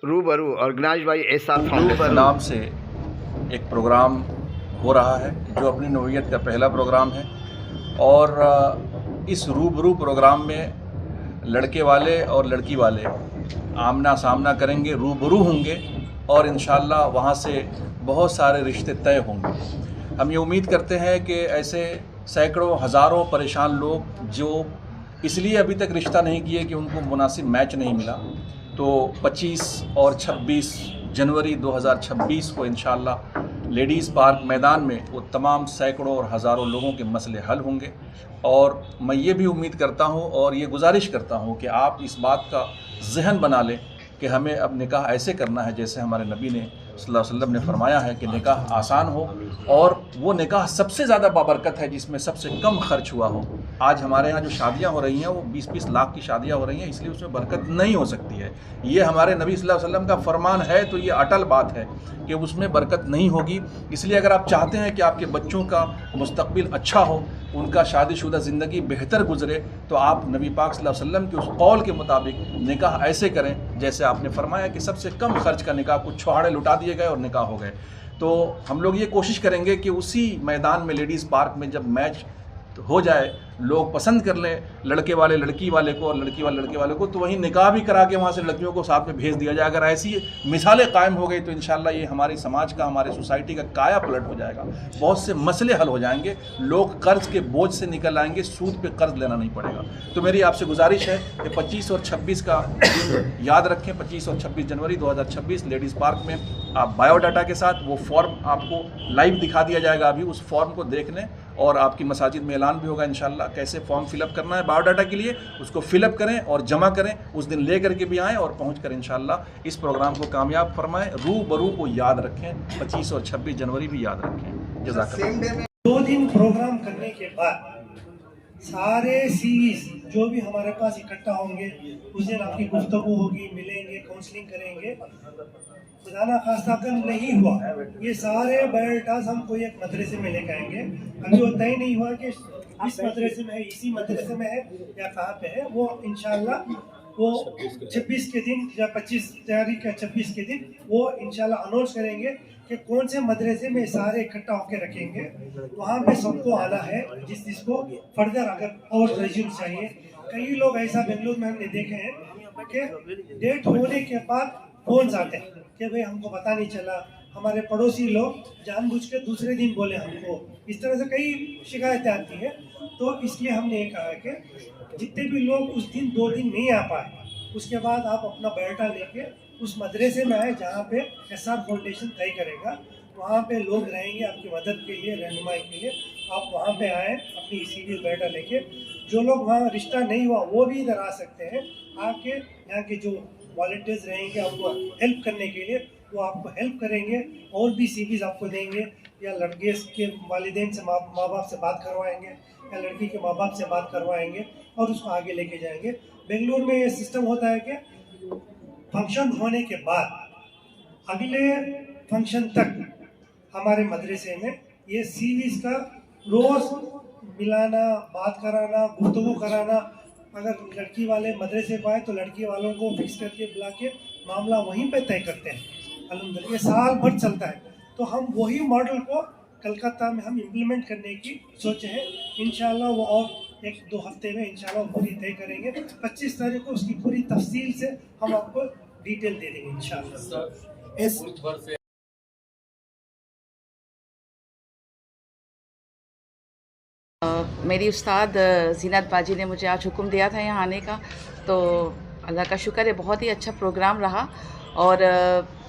रूबरू और गनाज भाई एहसास रूबरू नाम से एक प्रोग्राम हो रहा है जो अपनी नौइयत का पहला प्रोग्राम है। और इस रूबरू प्रोग्राम में लड़के वाले और लड़की वाले आमना सामना करेंगे, रूबरू होंगे और इंशाअल्लाह वहाँ से बहुत सारे रिश्ते तय होंगे। हम ये उम्मीद करते हैं कि ऐसे सैकड़ों हज़ारों परेशान लोग जो इसलिए अभी तक रिश्ता नहीं किए कि उनको मुनासिब मैच नहीं मिला, तो 25 और 26 जनवरी 2026 को इंशाअल्लाह लेडीज़ पार्क मैदान में वो तमाम सैकड़ों और हज़ारों लोगों के मसले हल होंगे। और मैं ये भी उम्मीद करता हूँ और ये गुजारिश करता हूँ कि आप इस बात का ज़हन बना लें कि हमें अब निकाह ऐसे करना है जैसे हमारे नबी ने सल्लल्लाहु अलैहि वसल्लम ने फरमाया है कि निकाह आसान हो और वो निकाह सबसे ज़्यादा बाबरकत है जिसमें सबसे कम खर्च हुआ हो। आज हमारे यहाँ जो शादियाँ हो रही हैं वो 20-20 लाख की शादियाँ हो रही हैं, इसलिए उसमें बरकत नहीं हो सकती है। ये हमारे नबी सल्लल्लाहु अलैहि वसल्लम का फरमान है, तो ये अटल बात है कि उसमें बरकत नहीं होगी। इसलिए अगर आप चाहते हैं कि आपके बच्चों का मुस्तकबिल अच्छा हो, उनका शादीशुदा ज़िंदगी बेहतर गुजरे, तो आप नबी पाक सल्लल्लाहु अलैहि वसल्लम के उस कौल के मुताबिक निकाह ऐसे करें जैसे आपने फरमाया कि सबसे कम खर्च का निकाह, कुछ छुहाड़े लुटा दिए गए और निकाह हो गए। तो हम लोग ये कोशिश करेंगे कि उसी मैदान में लेडीज़ पार्क में जब मैच हो जाए, लोग पसंद कर लें लड़के वाले लड़की वाले को और लड़की वाले लड़के वाले को, तो वहीं निकाह भी करा के वहाँ से लड़कियों को साथ में भेज दिया जाए। अगर ऐसी मिसालें कायम हो गई तो इंशाअल्लाह ये हमारी समाज का, हमारे सोसाइटी का काया पलट हो जाएगा। बहुत से मसले हल हो जाएंगे, लोग कर्ज के बोझ से निकल आएंगे, सूद पे कर्ज लेना नहीं पड़ेगा। तो मेरी आपसे गुजारिश है कि 25 और 26 का दिन याद रखें। 25 और 26 जनवरी 2026 लेडीज़ पार्क में आप बायोडाटा के साथ वो फॉर्म आपको लाइव दिखा दिया जाएगा। अभी उस फॉर्म को देख लें और आपकी मसाजिद में ऐलान भी होगा इंशाअल्लाह कैसे फॉर्म फिलअप करना है बायोडाटा के लिए। उसको फिलअप करें और जमा करें, उस दिन ले करके भी आएँ और पहुँच कर इंशाअल्लाह इस प्रोग्राम को कामयाब फरमाएँ। रूबरू को याद रखें, 25 और 26 जनवरी भी याद रखें। जज़ाकल्लाह। 2 दिन प्रोग्राम करने के बाद सारे सीरीज जो भी हमारे पास इकट्ठा होंगे, उस दिन आपकी गुफ्तगू होगी, मिलेंगे, काउंसलिंग करेंगे। खुदा ना खास्ता अगर नहीं हुआ, ये सारे बायोडाटास हम कोई एक मदरसे में लेकर आएंगे। अभी वो तय नहीं हुआ कि इस मदरसे में है, इसी मदरसे में है या कहाँ पे है, वो इंशाल्लाह वो 26 के दिन या 25 तारीख या 26 के दिन वो इंशाल्लाह अनाउंस करेंगे कि कौन से मदरसे में सारे इकट्ठा होकर रखेंगे। वहाँ पे सबको आना है जिसको फर्दर अगर और रिज्यूम चाहिए। कई लोग ऐसा बेंगलुरु में हमने देखे हैं कि डेट होने के बाद फोन आते हैं कि भाई हमको पता नहीं चला, हमारे पड़ोसी लोग जानबूझ के दूसरे दिन बोले हमको। इस तरह से कई शिकायतें आती हैं। तो इसलिए हमने ये कहा कि जितने भी लोग उस दिन 2 दिन नहीं आ पाए, उसके बाद आप अपना बायोडाटा लेके उस मदरसे में आए जहाँ पे SR फाउंडेशन तय करेगा। वहाँ पे लोग रहेंगे आपकी मदद के लिए, रहनुमाई के लिए। आप वहाँ पे आएँ अपनी इसीलिए बायोडाटा लेके। जो लोग वहाँ रिश्ता नहीं हुआ वो भी इधर आ सकते हैं। आके यहाँ के जो वॉलंटियर्स रहेंगे आपको हेल्प करने के लिए, वो आपको हेल्प करेंगे और भी CVs आपको देंगे, या लड़के के वालिदैन से माँ बाप से बात करवाएंगे या लड़की के माँ बाप से बात करवाएंगे और उसको आगे लेके जाएंगे। बेंगलुरु में ये सिस्टम होता है कि फंक्शन होने के बाद अगले फंक्शन तक हमारे मदरसे में ये CVs का रोज़ मिलाना, बात कराना, गुफ्तगू कराना। अगर लड़की वाले मदरसे को आए तो लड़की वालों को फिक्स करके बुला के मामला वहीं पे तय करते हैं। अल्हम्दुलिल्लाह ये साल भर चलता है। तो हम वही मॉडल को कलकत्ता में हम इम्प्लीमेंट करने की सोचे हैं। इंशाल्लाह वो और 1-2 हफ्ते में इंशाल्लाह पूरी तय करेंगे। 25 तारीख को उसकी पूरी तफसील से हम आपको डिटेल दे देंगे इंशाल्लाह। मेरी उस्ताद ज़ीनत बाजी ने मुझे आज हुक्म दिया था यहाँ आने का, तो अल्लाह का शुक्र है बहुत ही अच्छा प्रोग्राम रहा। और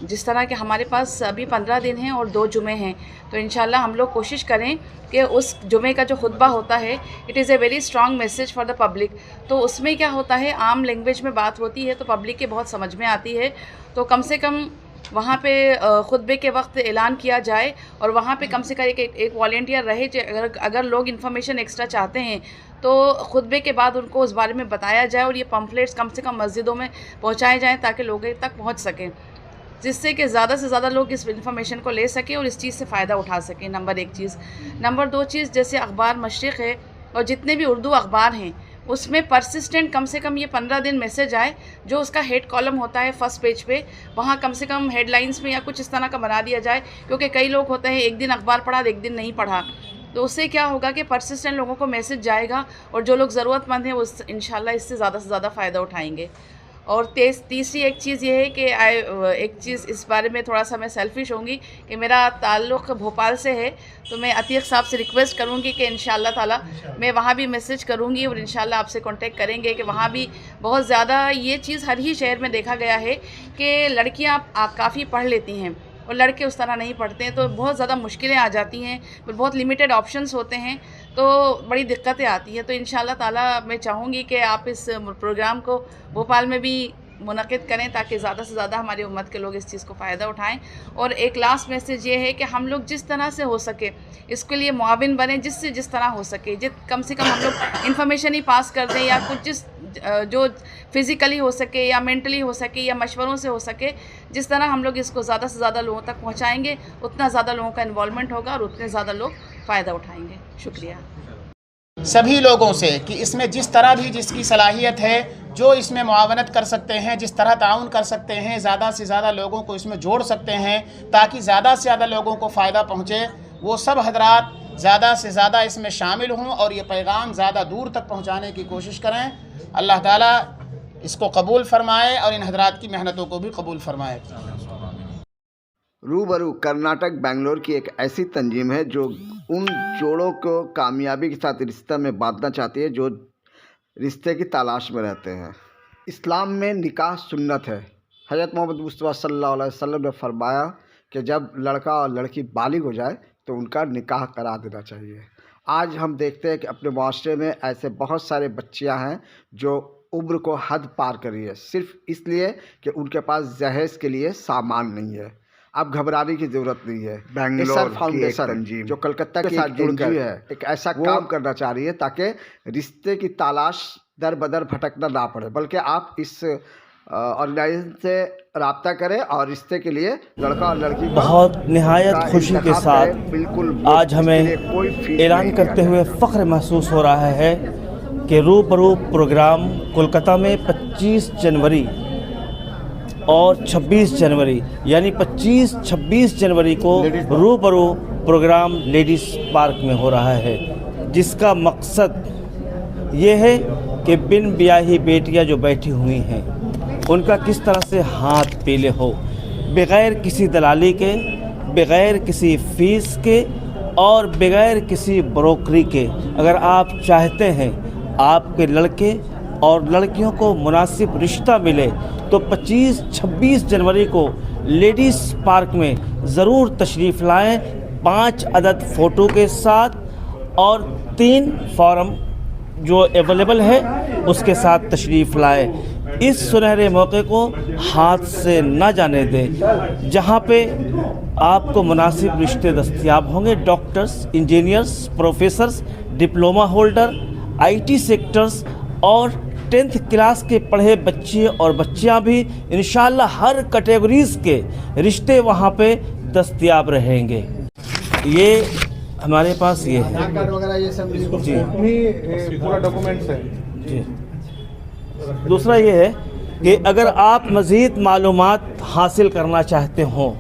जिस तरह के हमारे पास अभी 15 दिन हैं और 2 जुमे हैं, तो इंशाल्लाह हम लोग कोशिश करें कि उस जुमे का जो खुतबा होता है, it is a very strong message for the public. तो उसमें क्या होता है, आम लैंग्वेज में बात होती है तो पब्लिक के बहुत समझ में आती है। तो कम से कम वहाँ पे खुतबे के वक्त ऐलान किया जाए और वहाँ पे कम से कम एक वॉलंटियर रहे जो अगर लोग इन्फॉर्मेशन एक्स्ट्रा चाहते हैं तो खुतबे के बाद उनको उस बारे में बताया जाए और ये पम्फलेट्स कम से कम मस्जिदों में पहुँचाए जाएँ ताकि लोगों तक पहुँच सकें, जिससे कि ज़्यादा से ज़्यादा लोग इस इन्फॉर्मेशन को ले सकें और इस चीज़ से फ़ायदा उठा सकें। नंबर 1 चीज़। नंबर 2 चीज़, जैसे अखबार मशरिक़ है और जितने भी उर्दू अखबार हैं उसमें परसिस्टेंट कम से कम ये 15 दिन मैसेज आए, जो उसका हेड कॉलम होता है फर्स्ट पेज पे, वहाँ कम से कम हेडलाइंस में या कुछ इस तरह का बना दिया जाए, क्योंकि कई लोग होते हैं एक दिन अखबार पढ़ा एक दिन नहीं पढ़ा, तो उससे क्या होगा कि परसिस्टेंट लोगों को मैसेज जाएगा और जो लोग ज़रूरतमंद हैं वो इंशाल्लाह इससे ज़्यादा से ज़्यादा फ़ायदा उठाएंगे। और तीसरी एक चीज़ ये है कि एक चीज़ इस बारे में थोड़ा सा मैं सेल्फिश होंगी कि मेरा ताल्लुक़ भोपाल से है, तो मैं अतीक साहब से रिक्वेस्ट करूँगी कि इंशाल्लाह ताला मैं वहाँ भी मैसेज करूँगी और इंशाल्लाह आपसे कांटेक्ट करेंगे कि वहाँ भी बहुत ज़्यादा ये चीज़ हर ही शहर में देखा गया है कि लड़कियाँ काफ़ी पढ़ लेती हैं और लड़के उस तरह नहीं पढ़ते हैं, तो बहुत ज़्यादा मुश्किलें आ जाती हैं, बहुत लिमिटेड ऑप्शंस होते हैं, तो बड़ी दिक्कतें आती हैं। तो इंशाल्लाह ताला मैं चाहूँगी कि आप इस प्रोग्राम को भोपाल में भी मुनक़िद करें ताकि ज़्यादा से ज़्यादा हमारी उम्मत के लोग इस चीज़ को फ़ायदा उठाएं। और एक लास्ट मैसेज ये है कि हम लोग जिस तरह से हो सके इसके लिए मुआविन बने, जिससे जिस तरह हो सके कम से कम हम लोग इन्फॉर्मेशन ही पास कर दें, या कुछ जो फिज़िकली हो सके या मेंटली हो सके या मशवरों से हो सके, जिस तरह हम लोग इसको ज़्यादा से ज़्यादा लोगों तक पहुँचाएँगे उतना ज़्यादा लोगों का इन्वॉल्वमेंट होगा और उतने ज़्यादा लोग फ़ायदा उठाएँगे। शुक्रिया सभी लोगों से कि इसमें जिस तरह भी जिसकी सलाहियत है, जो इसमें मुआवनत कर सकते हैं, जिस तरह ताउन कर सकते हैं, ज़्यादा से ज़्यादा लोगों को इसमें जोड़ सकते हैं ताकि ज़्यादा से ज़्यादा लोगों को फ़ायदा पहुँचे, वो सब हजरात ज़्यादा से ज़्यादा इसमें शामिल हों और ये पैगाम ज़्यादा दूर तक पहुँचाने की कोशिश करें। अल्लाह ताला इसको कबूल फ़रमाए और इन हजरात की मेहनतों को भी कबूल फ़रमाए। रूबरू कर्नाटक बेंगलोर की एक ऐसी तंजीम है जो उन जोड़ों को कामयाबी के साथ रिश्ता में बांधना चाहती है जो रिश्ते की तलाश में रहते हैं। इस्लाम में निकाह सुन्नत है। हज़रत मोहम्मद मुस्तफ़ा सल्लल्लाहु अलैहि वसल्लम ने फरमाया कि जब लड़का और लड़की बालिग हो जाए तो उनका निकाह करा देना चाहिए। आज हम देखते हैं कि अपने माशरे में ऐसे बहुत सारे बच्चियां हैं जो उम्र को हद पार कर रही है, सिर्फ इसलिए कि उनके पास जहेज़ के लिए सामान नहीं है। अब घबराने की ज़रूरत नहीं है। बेंगलोर फाउंडेशन जो कलकत्ता के साथ जुड़ी है एक ऐसा काम करना चाह रही है ताकि रिश्ते की तलाश दर बदर भटकना ना पड़े, बल्कि आप इस ऑर्गेनाइजेशन से रब्ता करें और रिश्ते के लिए लड़का और लड़की बहुत निहायत खुशी के साथ बिल्कुल आज हमें ऐलान करते हुए फ़ख्र महसूस हो रहा है कि रूबरू प्रोग्राम कोलकाता में 25 जनवरी और 26 जनवरी यानी 25-26 जनवरी को रूबरू प्रोग्राम लेडीज़ पार्क में हो रहा है, जिसका मकसद ये है कि बिन ब्याही बेटियां जो बैठी हुई हैं उनका किस तरह से हाथ पीले हो, बग़ैर किसी दलाली के, बग़ैर किसी फ़ीस के और बग़ैर किसी ब्रोकरी के। अगर आप चाहते हैं आपके लड़के और लड़कियों को मुनासिब रिश्ता मिले तो 25-26 जनवरी को लेडीज़ पार्क में ज़रूर तशरीफ़ लाएं, 5 अदद फ़ोटो के साथ और 3 फॉर्म जो अवेलेबल है उसके साथ तशरीफ़ लाएं। इस सुनहरे मौके को हाथ से न जाने दें, जहां पे आपको मुनासिब रिश्ते दस्तयाब होंगे। Doctors, engineers, professors, diploma holder, IT sectors और 10th क्लास के पढ़े बच्चे और बच्चियां भी इंशाल्लाह हर कैटेगरीज़ के रिश्ते वहां पे दस्तयाब रहेंगे। ये हमारे पास ये है जी, पूरा डॉक्यूमेंट्स है जी। दूसरा ये है कि अगर आप मज़ीद मालूमात हासिल करना चाहते हों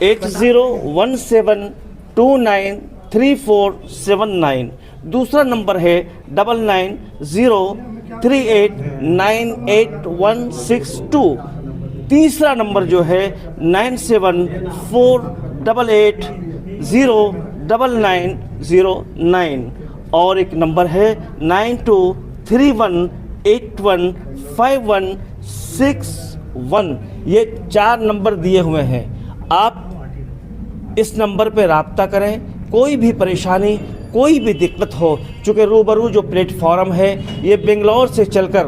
8017293479, दूसरा नंबर है 9903898162, तीसरा नंबर जो है 9748809909 और एक नंबर है 9231815161। ये 4 नंबर दिए हुए हैं। आप इस नंबर पे राब्ता करें, कोई भी परेशानी, कोई भी दिक्कत हो। चूँकि रूबरू जो प्लेटफॉर्म है ये बेंगलोर से चलकर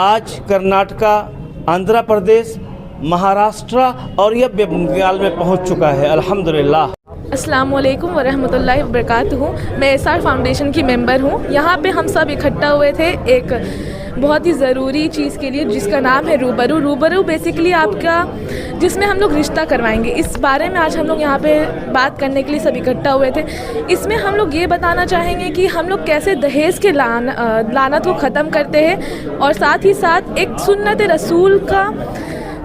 आज कर्नाटका, आंध्र प्रदेश, महाराष्ट्र और यह बंगाल में पहुंच चुका है अल्हम्दुलिल्लाह। अस्सलाम वालेकुम वरहमतुल्लाहि वबरकातुहू। मैं SR फाउंडेशन की मेंबर हूँ। यहाँ पे हम सब इकट्ठा हुए थे एक बहुत ही ज़रूरी चीज़ के लिए जिसका नाम है रूबरू। रूबरू बेसिकली आपका जिसमें हम लोग रिश्ता करवाएंगे। इस बारे में आज हम लोग यहाँ पे बात करने के लिए सब इकट्ठा हुए थे। इसमें हम लोग ये बताना चाहेंगे कि हम लोग कैसे दहेज के लानत को ख़त्म करते हैं और साथ ही साथ एक सुन्नत रसूल का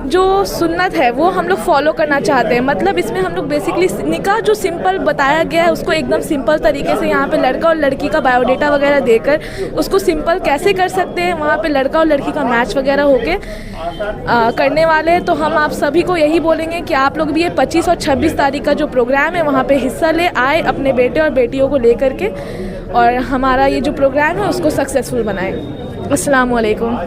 जो सुन्नत है वो हम लोग फॉलो करना चाहते हैं। मतलब इसमें हम लोग बेसिकली निकाह जो सिंपल बताया गया है उसको एकदम सिंपल तरीके से यहाँ पे लड़का और लड़की का बायोडेटा वगैरह देकर उसको सिंपल कैसे कर सकते हैं, वहाँ पे लड़का और लड़की का मैच वगैरह होके करने वाले हैं। तो हम आप सभी को यही बोलेंगे कि आप लोग भी ये 25 और 26 तारीख का जो प्रोग्राम है वहाँ पे हिस्सा ले आए अपने बेटे और बेटियों को लेकर के, और हमारा ये जो प्रोग्राम है उसको सक्सेसफुल बनाएं। अस्सलाम वालेकुम।